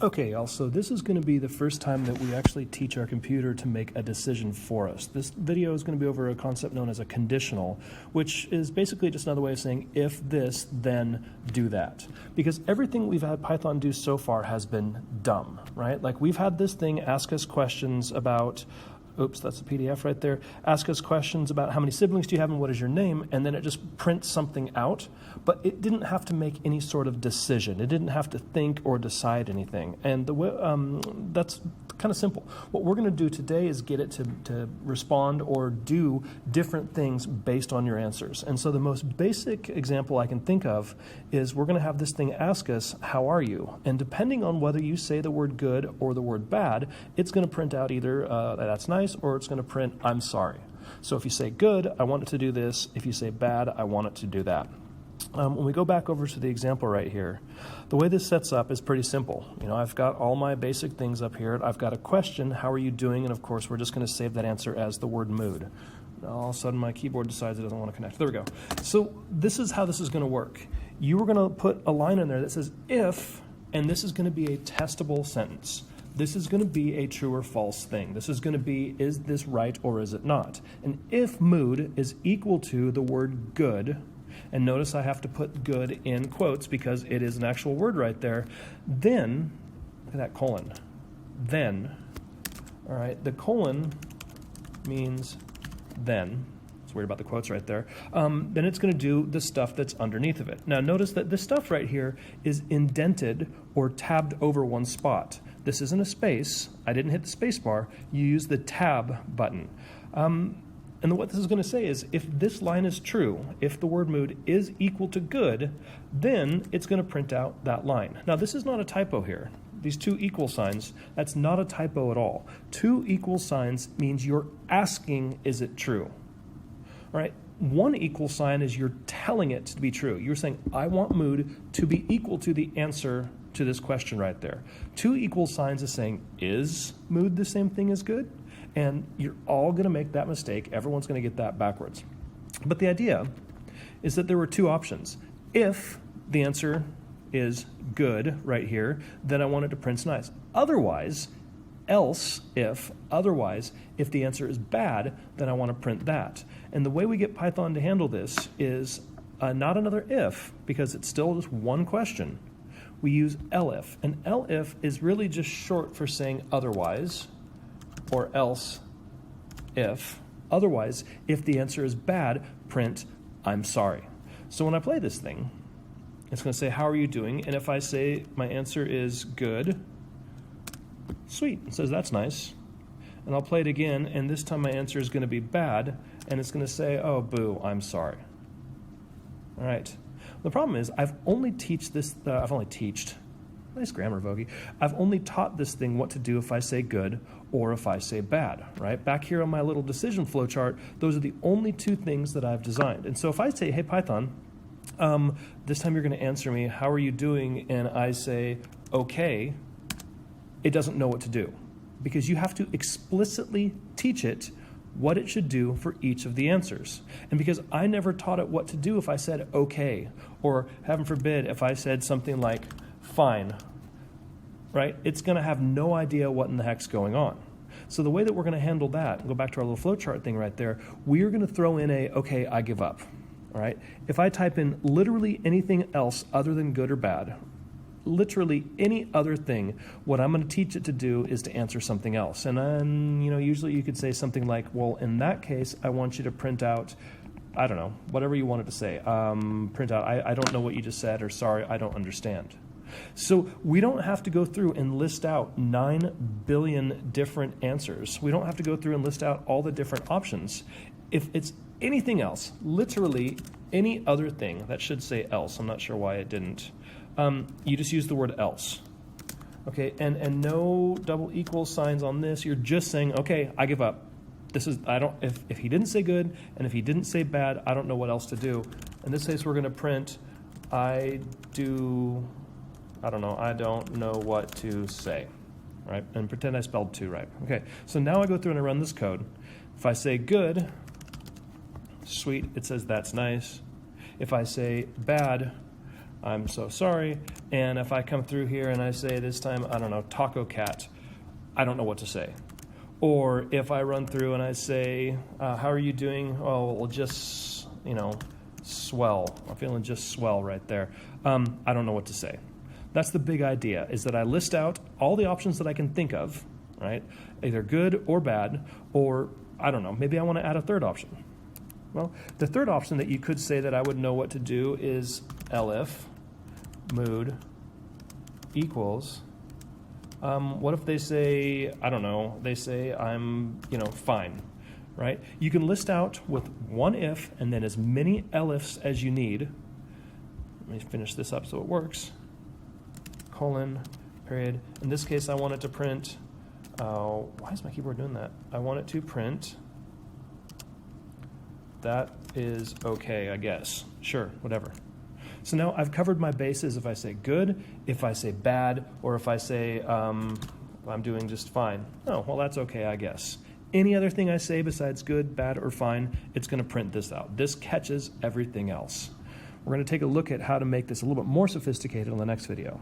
Okay, y'all, so this is going to be the first time that we actually teach our computer to make a decision for us. This video is going to be over a concept known as a conditional, which is basically just another way of saying if this, then do that. Because everything we've had Python do so far has been dumb, right? Like we've had this thing ask us questions about, oops, that's a PDF right there, ask us questions about how many siblings do you have and what is your name, and then it just prints something out, but it didn't have to make any sort of decision. It didn't have to think or decide anything, and that's kind of simple. What we're going to do today is get it to respond or do different things based on your answers. And so the most basic example I can think of is we're going to have this thing ask us, how are you? And depending on whether you say the word good or the word bad, it's going to print out either that's nice or it's going to print I'm sorry. So if you say good, I want it to do this. If you say bad, I want it to do that. When we go back over to the example right here, the way this sets up is pretty simple. You know, I've got all my basic things up here. I've got a question, how are you doing? And of course, we're just going to save that answer as the word mood. All of a sudden, my keyboard decides it doesn't want to connect. There we go. So this is how this is going to work. You are going to put a line in there that says if, and this is going to be a testable sentence. This is going to be a true or false thing. This is going to be, is this right or is it not? And if mood is equal to the word good, and notice I have to put good in quotes because it is an actual word right there, then, look at that colon, then, all right, the colon means then. It's weird about the quotes right there. Then it's going to do the stuff that's underneath of it. Now notice that this stuff right here is indented or tabbed over one spot. This isn't a space. I didn't hit the space bar. You use the tab button. And what this is going to say is if this line is true, if the word mood is equal to good, then it's going to print out that line. Now this is not a typo here. These two equal signs, that's not a typo at all. Two equal signs means you're asking, is it true? All right. One equal sign is you're telling it to be true. You're saying, I want mood to be equal to the answer to this question right there. Two equal signs is saying, is mood the same thing as good? And you're all going to make that mistake. Everyone's going to get that backwards. But the idea is that there were two options. If the answer is good right here, then I want it to print nice. Otherwise, if the answer is bad, then I want to print that. And the way we get Python to handle this is not another if, because it's still just one question. We use elif. And elif is really just short for saying otherwise, or else if. Otherwise, if the answer is bad, print I'm sorry. So when I play this thing, it's going to say, how are you doing? And if I say my answer is good, sweet, it says that's nice. And I'll play it again, and this time my answer is going to be bad, and it's going to say, oh, boo, I'm sorry. All right. The problem is I've only taught this thing what to do if I say good or if I say bad, right? Back here on my little decision flow chart, those are the only two things that I've designed. And so if I say, hey, Python, this time you're going to answer me, how are you doing? And I say, okay, it doesn't know what to do because you have to explicitly teach it what it should do for each of the answers. And because I never taught it what to do if I said okay, or heaven forbid, if I said something like fine, right? It's going to have no idea what in the heck's going on. So the way that we're going to handle that, go back to our little flowchart thing right there, we're going to throw in a, okay, I give up, all right? If I type in literally anything else other than good or bad, literally any other thing, what I'm going to teach it to do is to answer something else. And then, usually you could say something like, well, in that case, I want you to print out, I don't know, whatever you wanted to say. Print out, I don't know what you just said, or sorry, I don't understand. So we don't have to go through and list out 9 billion different answers. We don't have to go through and list out all the different options. If it's anything else, literally any other thing, that should say else. I'm not sure why it didn't. You just use the word else. Okay, and no double equal signs on this. You're just saying, okay, I give up. If he didn't say good and if he didn't say bad, I don't know what else to do. In this case, we're going to print, I don't know what to say, right? And pretend I spelled to right. Okay, so now I go through and I run this code. If I say good, sweet, it says that's nice. If I say bad, I'm so sorry. And if I come through here and I say this time, I don't know, taco cat, I don't know what to say. Or if I run through and I say, how are you doing? Oh, well, just, swell. I'm feeling just swell right there. I don't know what to say. That's the big idea, is that I list out all the options that I can think of, right? Either good or bad, or I don't know, maybe I want to add a third option. Well, the third option that you could say that I would know what to do is elif mood equals, what if they say, I don't know, they say I'm, fine, right? You can list out with one if and then as many elifs as you need. Let me finish this up so it works. Colon, period. In this case, I want it to print, why is my keyboard doing that? I want it to print, that is okay, I guess. Sure, whatever. So now I've covered my bases if I say good, if I say bad, or if I say I'm doing just fine. Oh, well, that's okay, I guess. Any other thing I say besides good, bad, or fine, it's going to print this out. This catches everything else. We're going to take a look at how to make this a little bit more sophisticated in the next video.